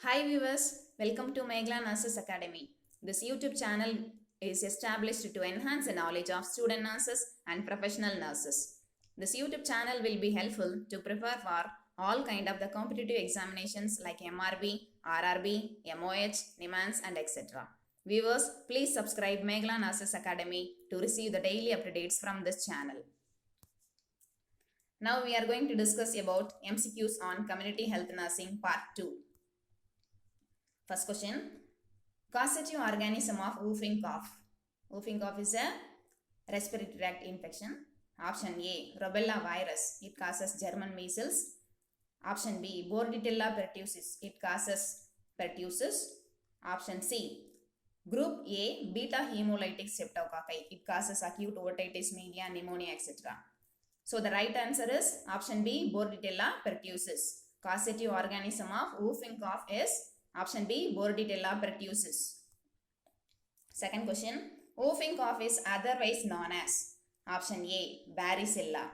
Hi viewers, welcome to Megla Nurses Academy. This YouTube channel is established to enhance the knowledge of student nurses and professional nurses. This YouTube channel will be helpful to prepare for all kind of the competitive examinations like MRB, RRB, MOH, NIMANS and etc. Viewers, please subscribe Megla Nurses Academy to receive the daily updates from this channel. Now we are going to discuss about MCQs on Community Health Nursing Part 2. First question, causative organism of whooping cough. Whooping cough is a respiratory tract infection. Option A, rubella virus. It causes German measles. Option B, Bordetella pertussis. It causes pertussis. Option C, Group A, beta hemolytic streptococci. It causes acute otitis media, pneumonia, etc. So the right answer is option B, Bordetella pertussis. Causative organism of whooping cough is option B, Bordetella pertussis. Second question, whooping cough is otherwise known as option A, varicella.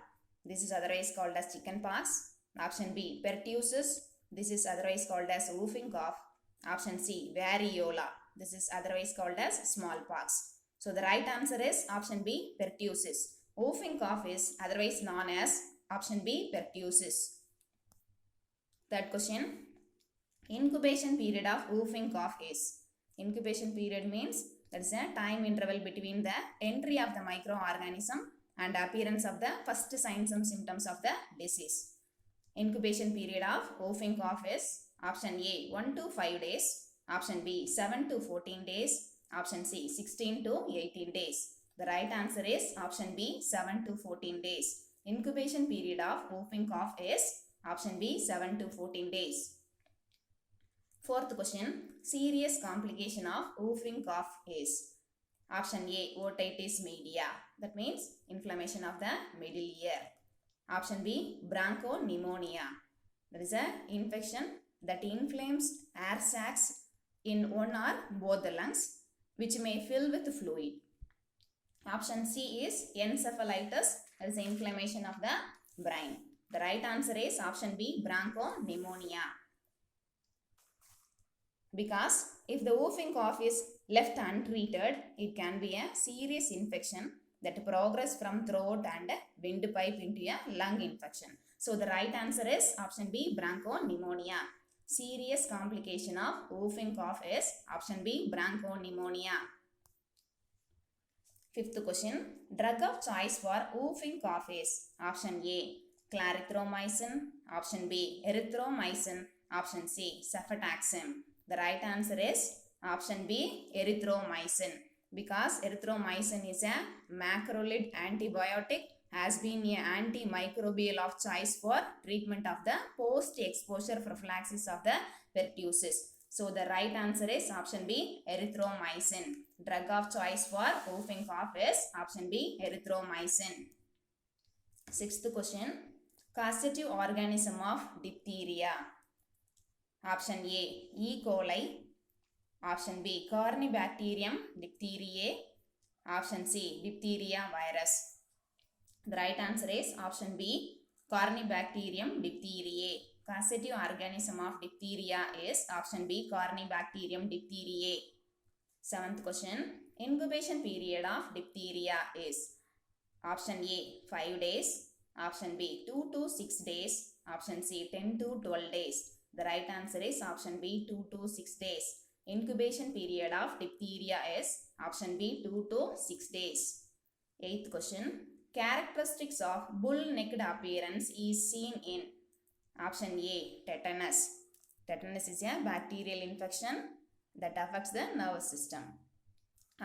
This is otherwise called as chickenpox. Option B, pertussis. This is otherwise called as whooping cough. Option C, variola. This is otherwise called as smallpox. So the right answer is option B, pertussis. Whooping cough is otherwise known as option B, pertussis. Third question, incubation period of whooping cough is. Incubation period means that is a time interval between the entry of the microorganism and appearance of the first signs and symptoms of the disease. Incubation period of whooping cough is option A, 1 to 5 days. Option B, 7 to 14 days. Option C, 16 to 18 days. The right answer is option B, 7 to 14 days. Incubation period of whooping cough is option B, 7 to 14 days. Fourth question, serious complication of whooping cough is option A, otitis media. That means inflammation of the middle ear. Option B, bronchopneumonia. That is an infection that inflames air sacs in one or both the lungs, which may fill with fluid. Option C is encephalitis. That is the inflammation of the brain. The right answer is option B, bronchopneumonia. Because if the whooping cough is left untreated, it can be a serious infection that progress from throat and windpipe into a lung infection. So the right answer is option B, bronchopneumonia. Serious complication of whooping cough is option B, bronchopneumonia. Fifth question, drug of choice for whooping cough is option A, clarithromycin. Option B, erythromycin. Option C, cefotaxime. The right answer is option B, erythromycin. Because erythromycin is a macrolide antibiotic, has been an antimicrobial of choice for treatment of the post-exposure prophylaxis of the pertussis. So the right answer is option B, erythromycin. Drug of choice for whooping cough is option B, erythromycin. Sixth question, causative organism of diphtheria. Option A, E. coli. Option B, Corynebacterium diphtheriae. Option C, diphtheria virus. The right answer is option B, Corynebacterium diphtheriae. Causative organism of diphtheria is option B, Corynebacterium diphtheriae. Seventh question, incubation period of diphtheria is option A, 5 days. Option B, 2 to 6 days. Option C, 10 to 12 days. The right answer is option B, 2 to 6 days. Incubation period of diphtheria is option B, 2 to 6 days. Eighth question, characteristics of bull-necked appearance is seen in option A, tetanus. Tetanus is a bacterial infection that affects the nervous system.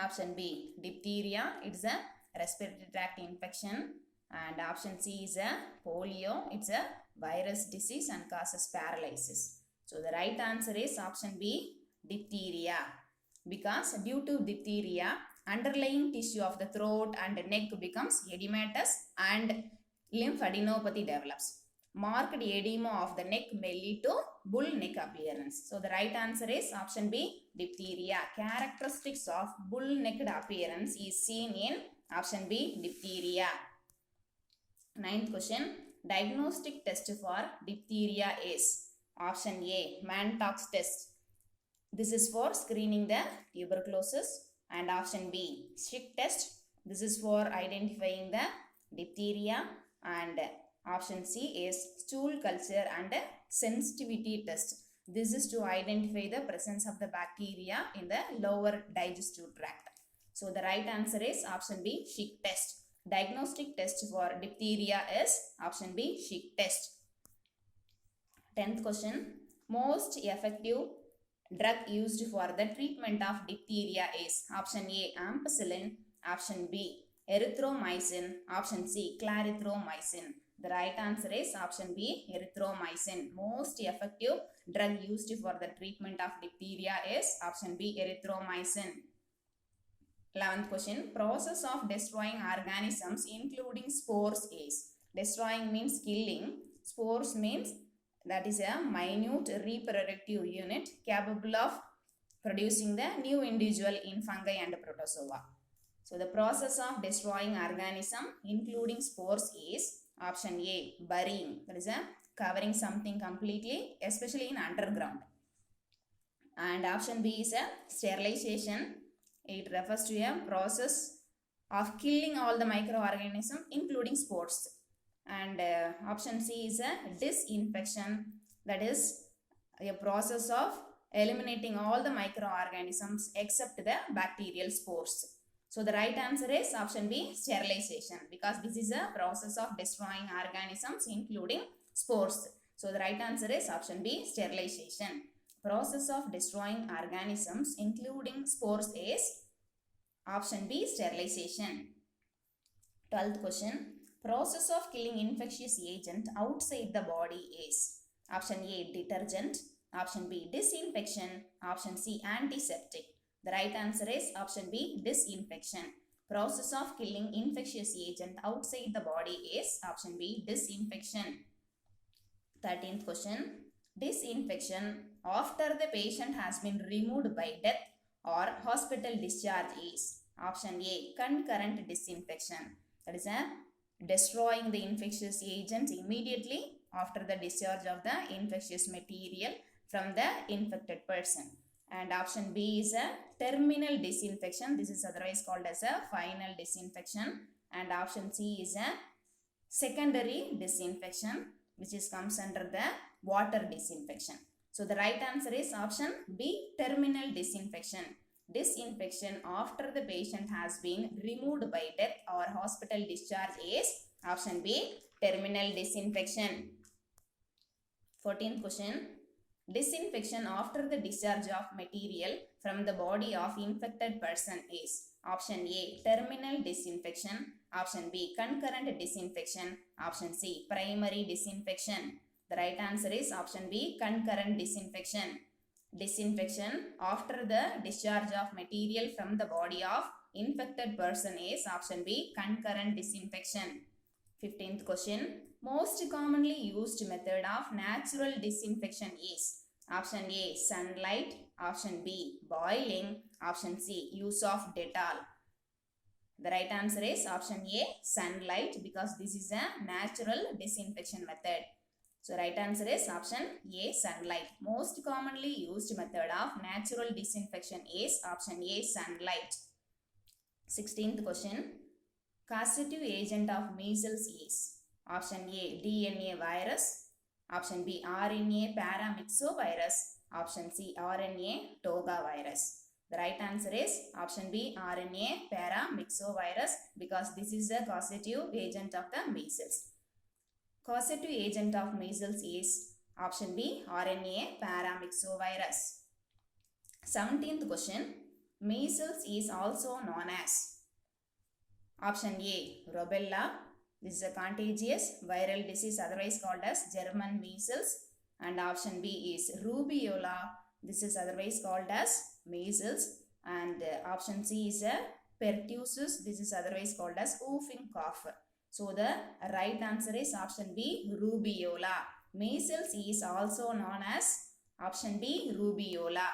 Option B, diphtheria. It's a respiratory tract infection. And option C is a polio. It's a virus disease and causes paralysis. So the right answer is option B, diphtheria. Because due to diphtheria, underlying tissue of the throat and neck becomes edematous and lymphadenopathy develops. Marked edema of the neck may lead to bull neck appearance. So the right answer is option B, diphtheria. Characteristics of bull necked appearance is seen in option B, diphtheria. Ninth question, diagnostic test for diphtheria is option A, Mantoux test. This is for screening the tuberculosis. And option B, Schick test. This is for identifying the diphtheria. And option C is stool culture and sensitivity test. This is to identify the presence of the bacteria in the lower digestive tract. So the right answer is option B, Schick test. Diagnostic test for diphtheria is option B, Schick test. 10th question. Most effective drug used for the treatment of diphtheria is option A, ampicillin, option B, erythromycin, option C, clarithromycin. The right answer is option B, erythromycin. Most effective drug used for the treatment of diphtheria is option B, erythromycin. 11th question. Process of destroying organisms including spores is. Destroying means killing. Spores means that is a minute reproductive unit capable of producing the new individual in fungi and protozoa. So the process of destroying organism including spores is option A, burying. That is a covering something completely, especially in underground. And option B is a sterilization. It refers to a process of killing all the microorganisms including spores. And option C is a disinfection. That is a process of eliminating all the microorganisms except the bacterial spores. So the right answer is option B, sterilization, because this is a process of destroying organisms including spores. So the right answer is option B, sterilization. Process of destroying organisms including spores is option B, sterilization. 12th question. Process of killing infectious agent outside the body is option A, detergent, option B, disinfection, option C, antiseptic. The right answer is option B, disinfection. Process of killing infectious agent outside the body is option B, disinfection. 13th question. Disinfection after the patient has been removed by death or hospital discharge is option A, concurrent disinfection. That is a destroying the infectious agent immediately after the discharge of the infectious material from the infected person. And option B is a terminal disinfection. This is otherwise called as a final disinfection. And option C is a secondary disinfection, which comes under the water disinfection. So the right answer is option B, terminal disinfection. Disinfection after the patient has been removed by death or hospital discharge is option B, terminal disinfection. 14th question. Disinfection after the discharge of material from the body of infected person is option A, terminal disinfection, option B, concurrent disinfection, option C, primary disinfection. The right answer is option B, concurrent disinfection. Disinfection after the discharge of material from the body of infected person is option B, concurrent disinfection. 15th question. Most commonly used method of natural disinfection is option A, sunlight, option B, boiling, option C, use of Dettol. The right answer is option A, sunlight, because this is a natural disinfection method. So right answer is option A, sunlight. Most commonly used method of natural disinfection is option A, sunlight. 16th question. Causative agent of measles is option A, DNA virus, option B, RNA paramyxovirus, option C, RNA toga virus. The right answer is option B, RNA paramyxovirus, because this is the causative agent of the measles. Causative agent of measles is option B, RNA paramyxovirus. 17th question. Measles is also known as option A, rubella. This is a contagious viral disease otherwise called as German measles. And option B is rubeola. This is otherwise called as measles. And option C is a pertussis. This is otherwise called as whooping cough. So the right answer is option B, rubeola. Measles is also known as option B, rubeola.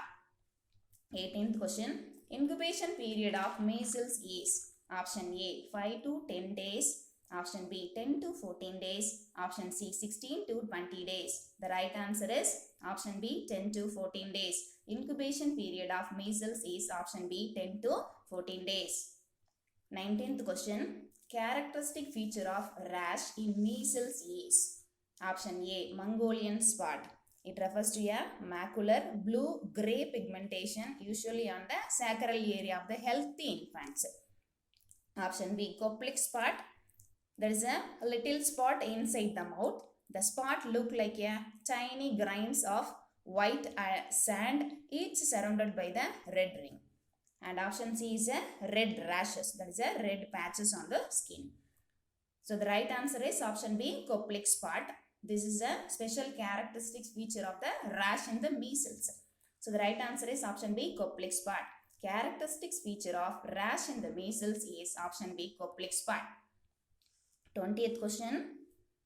18th question. Incubation period of measles is option A, 5 to 10 days, Option B 10 to 14 days. Option C 16 to 20 days. The right answer is option B 10 to 14 days. Incubation period of measles is option B 10 to 14 days. 19th question. Characteristic feature of rash in measles is option A Mongolian spot. It refers to a macular blue-gray pigmentation usually on the sacral area of the healthy infants. Option B Koplik spot. There is a little spot inside the mouth. The spot look like a tiny grains of white sand, each surrounded by the red ring. And option C is a red rashes. That is a red patches on the skin. So the right answer is option B Koplik spot. This is a special characteristic feature of the rash in the measles. So the right answer is option B Koplik spot. Characteristics feature of rash in the measles is option B Koplik spot. 20th question.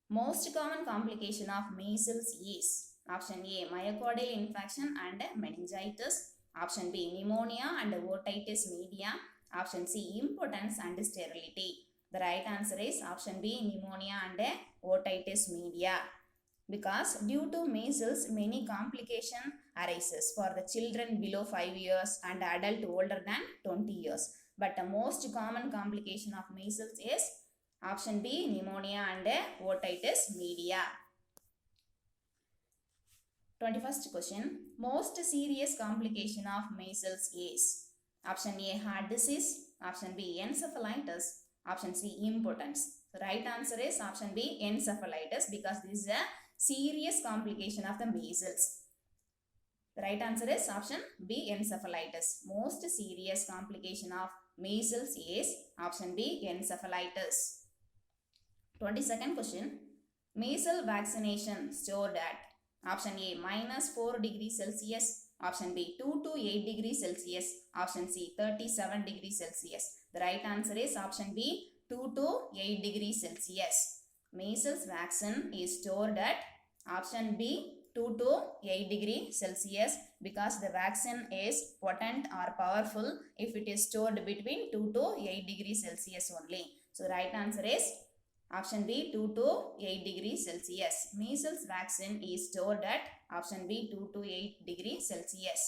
Most common complication of measles is option A myocardial infarction and meningitis. Option B pneumonia and otitis media. Option C impotence and sterility. The right answer is option B pneumonia and otitis media. Because due to measles, many complication arises for the children below 5 years and adult older than 20 years. But the most common complication of measles is option B pneumonia and otitis media. 21st question. Most serious complication of measles is option A heart disease, option B encephalitis, option C impotence. The right answer is option B encephalitis because this is a serious complication of the measles. The right answer is option B encephalitis. Most serious complication of measles is option B encephalitis. 22nd question. Measles vaccination stored at option A -4 degrees Celsius, option B 2 to 8 degrees Celsius, option C 37 degrees Celsius. The right answer is option B 2 to 8 degrees Celsius. Measles vaccine is stored at option B 2 to 8 degrees Celsius because the vaccine is potent or powerful if it is stored between 2 to 8 degrees Celsius only. So the right answer is option B 2 to 8 degrees Celsius. Measles vaccine is stored at option B 2 to 8 degrees Celsius.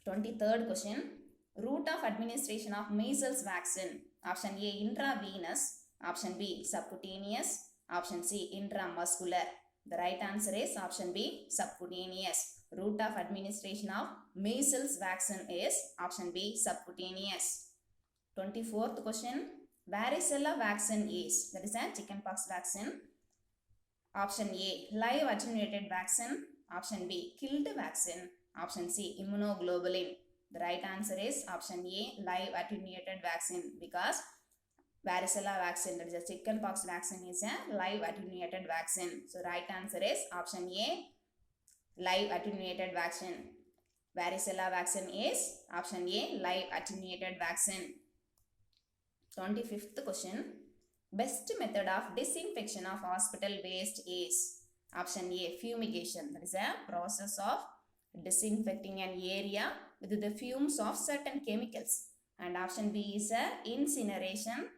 23rd question. Route of administration of measles vaccine. Option A intravenous, option B subcutaneous, option C intramuscular. The right answer is option B subcutaneous. Route of administration of measles vaccine is option B subcutaneous. 24th question. Varicella vaccine is, that is a chickenpox vaccine. Option A live attenuated vaccine, option B killed vaccine, option C immunoglobulin. The right answer is option A live attenuated vaccine because varicella vaccine, that is a chickenpox vaccine, is a live attenuated vaccine. So right answer is option A live attenuated vaccine. Varicella vaccine is option A live attenuated vaccine. 25th question. Best method of disinfection of hospital waste is option A fumigation, that is a process of disinfecting an area with the fumes of certain chemicals, and option B is a incineration,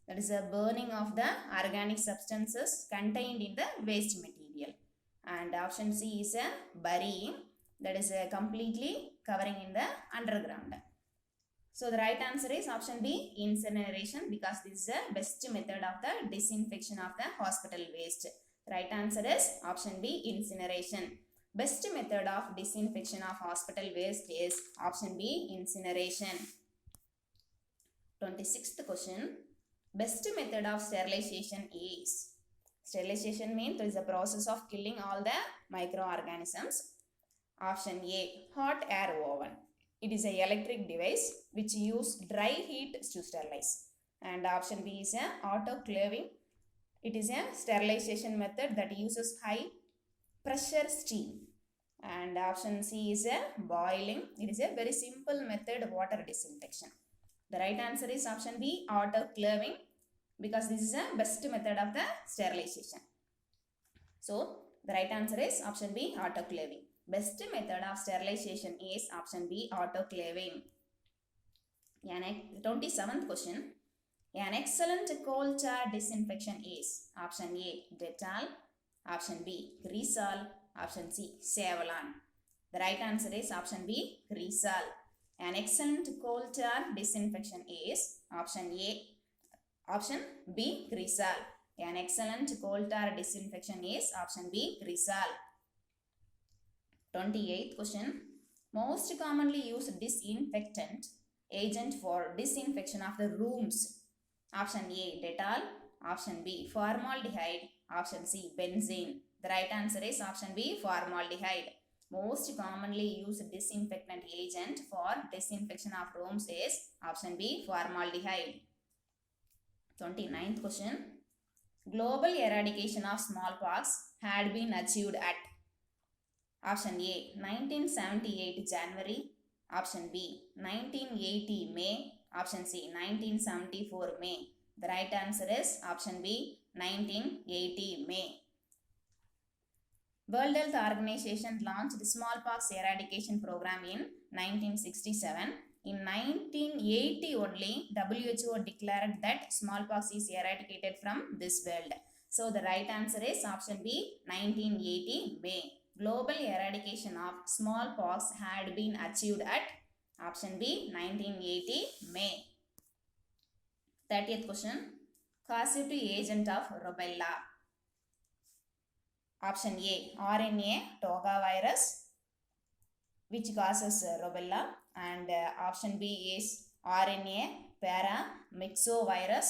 that is a burning of the organic substances contained in the waste material, and option C is a burying, that is a completely covering in the underground. So the right answer is option B incineration because this is the best method of the disinfection of the hospital waste. The right answer is option B incineration. Best method of disinfection of hospital waste is option B incineration. 26th question. Best method of sterilization is, sterilization means there is a process of killing all the microorganisms. Option A hot air oven. It is an electric device which use dry heat to sterilize. And option B is a autoclaving. It is a sterilization method that uses high pressure steam. And option C is a boiling. It is a very simple method of water disinfection. The right answer is option B autoclaving because this is the best method of the sterilization. So the right answer is option B autoclaving. Best method of sterilization is option B autoclaving. 27th question. An excellent cold chair disinfection is option A, Dettol, option B, Cresol, option C, Savlon. The right answer is option B, Cresol. An excellent cold chair disinfection is option A, option B, Cresol. An excellent cold chair disinfection is option B, Cresol. 28th question. Most commonly used disinfectant agent for disinfection of the rooms. Option A, Dettol. Option B, formaldehyde. Option C, benzene. The right answer is option B, formaldehyde. Most commonly used disinfectant agent for disinfection of rooms is option B, formaldehyde. 29th question. Global eradication of smallpox had been achieved at option A, 1978 January. Option B, 1980 May. Option C, 1974 May. The right answer is option B, 1980 May. World Health Organization launched the smallpox eradication program in 1967. In 1980 only, WHO declared that smallpox is eradicated from this world. So the right answer is option B, 1980 May. Global eradication of smallpox had been achieved at option B, 1980 May. 30th question. Causative agent of rubella. Option A, RNA toga virus, which causes rubella, and option B is RNA paramyxovirus,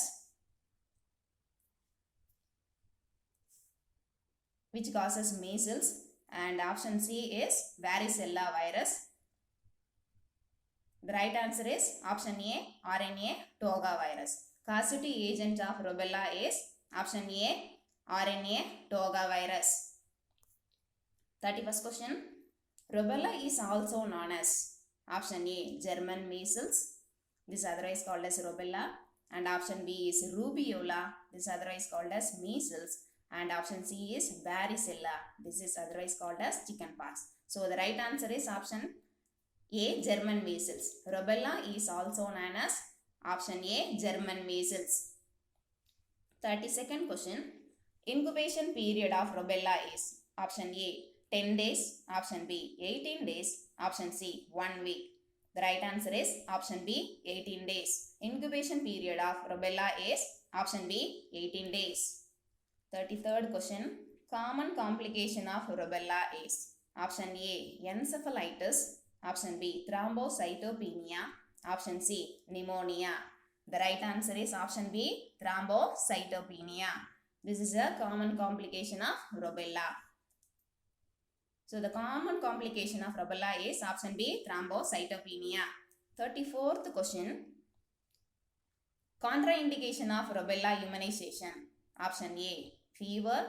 which causes measles, and option C is varicella virus. The right answer is option A, RNA toga virus. Causative agent of rubella is option A, RNA toga virus. 31st question. Rubella is also known as option A, German measles. This is otherwise called as rubella. And option B is rubeola. This is otherwise called as measles. And option C is varicella. This is otherwise called as chickenpox. So the right answer is option A, German measles. Rubella is also known as option A, German measles. 32nd question. Incubation period of rubella is option A, 10 days, option B, 18 days, option C, 1 week. The right answer is option B, 18 days. Incubation period of rubella is option B, 18 days. 33rd question. Common complication of rubella is option A, encephalitis, option B, thrombocytopenia, option C, pneumonia. The right answer is option B, thrombocytopenia. This is a common complication of rubella. So the common complication of rubella is option B, thrombocytopenia. 34th question. Contraindication of rubella immunization. Option A, fever.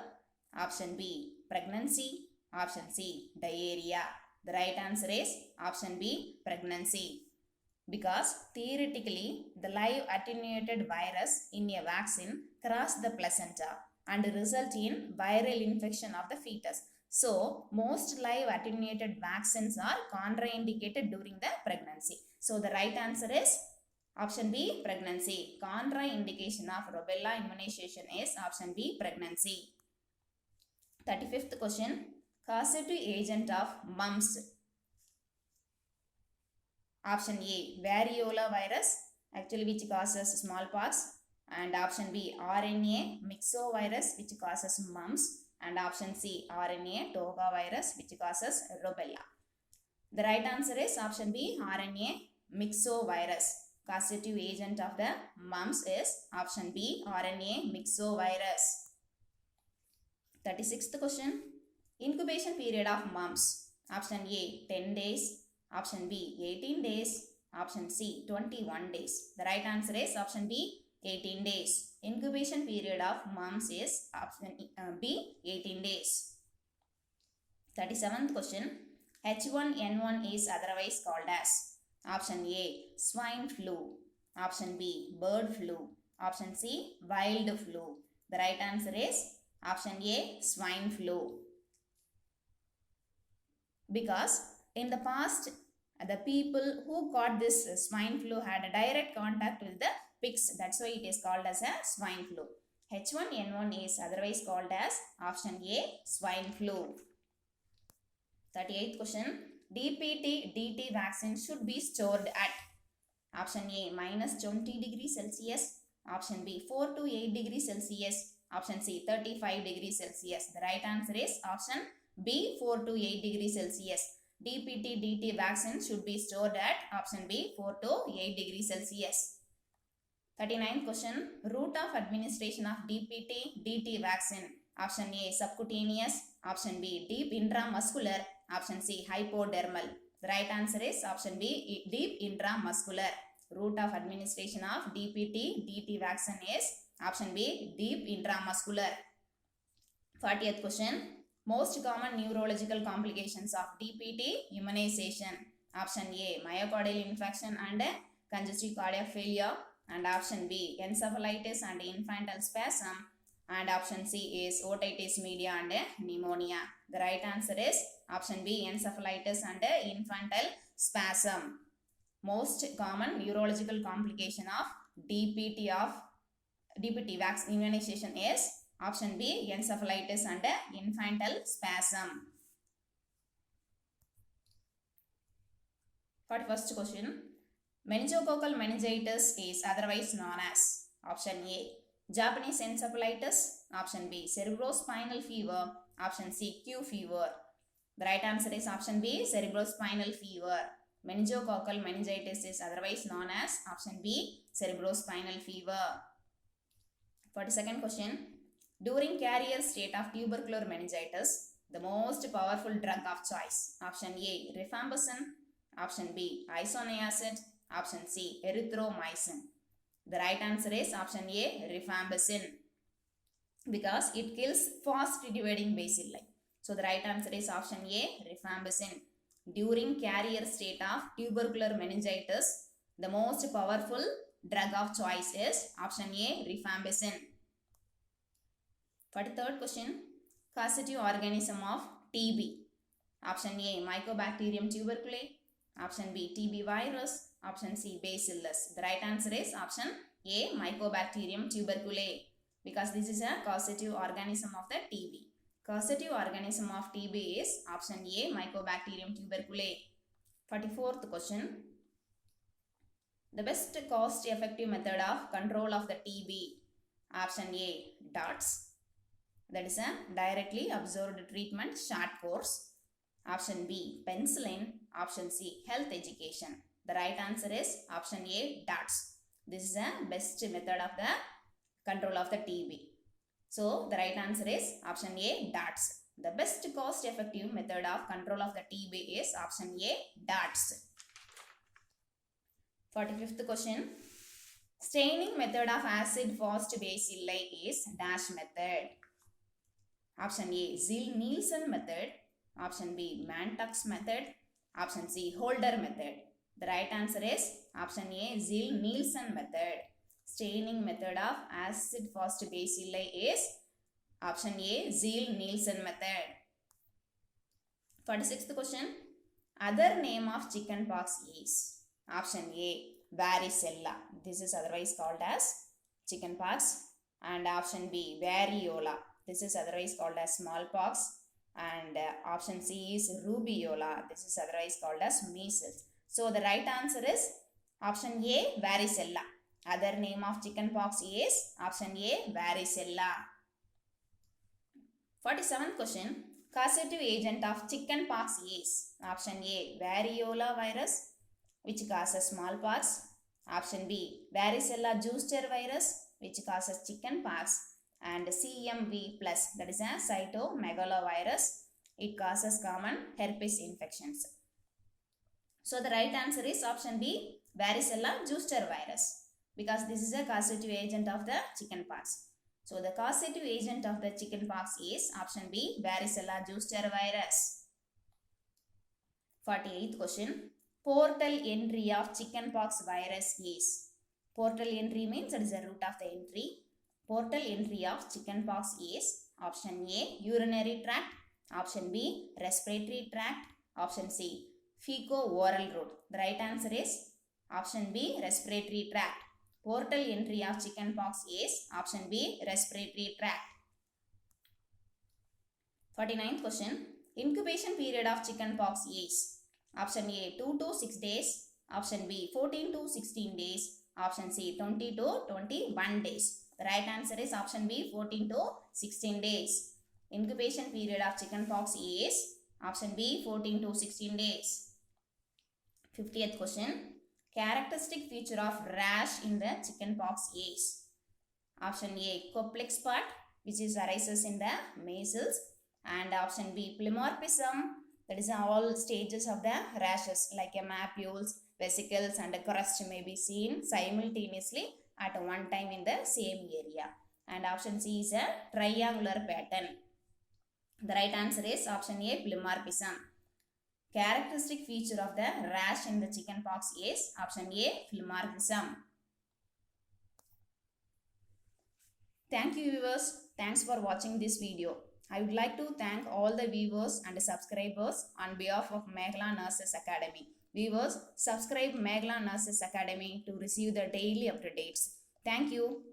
Option B, pregnancy. Option C, diarrhea. The right answer is option B, pregnancy. Because theoretically, the live attenuated virus in a vaccine cross the placenta and result in viral infection of the fetus. So, most live attenuated vaccines are contraindicated during the pregnancy. So, the right answer is option B, pregnancy. Contraindication of rubella immunization is option B, pregnancy. 35th question. Causative agent of mumps. Option A, variola virus, actually which causes smallpox. And option B, RNA myxovirus, which causes mumps. And option C, RNA toga virus, which causes rubella. The right answer is option B, RNA myxovirus. Causative agent of the mumps is option B, RNA myxovirus. 36th question. Incubation period of mumps. Option A, 10 days. Option B, 18 days. Option C, 21 days. The right answer is option B, 18 days. Incubation period of mumps is option B, 18 days. 37th question. H1N1 is otherwise called as option A, swine flu. Option B, bird flu. Option C, wild flu. The right answer is option A, swine flu. Because in the past, the people who got this swine flu had a direct contact with the pigs. That's why it is called as a swine flu. H1N1 is otherwise called as option A, swine flu. 38th question. DPT-DT vaccine should be stored at option A, minus 20 degrees Celsius, option B, 4 to 8 degrees Celsius, option C, 35 degrees Celsius. The right answer is option B, 4 to 8 degrees Celsius. DPT-DT vaccine should be stored at option B, 4 to 8 degrees Celsius. 39th question. Route of administration of DPT-DT vaccine. Option A, subcutaneous, option B, deep intramuscular, option C, hypodermal. The right answer is option B, deep intramuscular. Route of administration of DPT-DT vaccine is option B, deep intramuscular. 40th question. Most common neurological complications of DPT immunization. Option A, myocardial infarction and congestive cardiac failure, and option B, encephalitis and infantile spasm, and option C is otitis media and pneumonia. The right answer is option B, encephalitis and infantile spasm. Most common neurological complication of DPT vaccine immunization is option B, encephalitis and infantile spasm. 41st question. Meningococcal meningitis is otherwise known as option A, Japanese encephalitis, option B, cerebrospinal fever, option C, Q fever. The right answer is option B, cerebrospinal fever. Meningococcal meningitis is otherwise known as option B, cerebrospinal fever. 42nd question. During carrier state of tubercular meningitis, the most powerful drug of choice. Option A, rifampicin, option B, isoniazid, option C, erythromycin. The right answer is option A, rifampicin, because it kills fast dividing bacilli. So the right answer is option A, rifampicin. During carrier state of tubercular meningitis, the most powerful drug of choice is option A, rifampicin. 43rd question. Causative organism of TB. Option A, Mycobacterium tuberculosis, option B, TB virus, option C, bacillus. The right answer is option A, Mycobacterium tuberculosis, because this is a causative organism of the TB. Causative organism of TB is option A, Mycobacterium tuberculosis. 44th question. The best cost effective method of control of the TB. Option A, DOTS, that is a directly absorbed treatment short course. Option B, penicillin. Option C, health education. The right answer is option A, DOTS. This is the best method of the control of the TB. So the right answer is option A, DOTS. The best cost effective method of control of the TB is option A, DOTS. 45th question. Staining method of acid fast bacilli is dash method. Option A, Ziehl-Neelsen method. Option B, Mantoux method. Option C, Holder method. The right answer is option A, Ziehl-Neelsen method. Staining method of acid fast bacilli is option A, Ziehl-Neelsen method. 46th question. Other name of chickenpox is option A, varicella. This is otherwise called as chickenpox. And option B, variola. This is otherwise called as smallpox. And option C is rubeola. This is otherwise called as measles. So the right answer is option A, varicella. Other name of chickenpox is option A, varicella. 47th question. Causative agent of chickenpox is option A, variola virus, which causes smallpox. Option B, varicella zoster virus, which causes chickenpox. And CMV plus, that is a cytomegalovirus, it causes common herpes infections. So the right answer is option B, varicella zoster virus, because this is a causative agent of the chickenpox. So the causative agent of the chickenpox is option B, varicella zoster virus. 48th question. Portal entry of chickenpox virus is. Portal entry means it is the route of the entry. Portal entry of chickenpox is option A, urinary tract, option B, respiratory tract, option C, fecal-oral route. The right answer is option B, respiratory tract. portal entry of chickenpox is option B, respiratory tract. 49th question. Incubation period of chickenpox is option A 2 to 6 days, option B 14 to 16 days, option C 20 to 21 days. The right answer is option B 14 to 16 days. Incubation period of chickenpox is option B 14 to 16 days. 50th question. Characteristic feature of rash in the chickenpox is option A Koplik spot, which is arises in the measles, and option B plumorphism, that is all stages of the rashes like mapules, vesicles and crust may be seen simultaneously at one time in the same area, and option C is a triangular pattern. The right answer is option A plumorphism. Characteristic feature of the rash in the chickenpox is option A plumorphism. Thank you viewers. Thanks for watching this video. I would like to thank all the viewers and subscribers on behalf of Meghla Nurses Academy. Viewers, subscribe Meghla Nurses Academy to receive the daily updates. Thank you.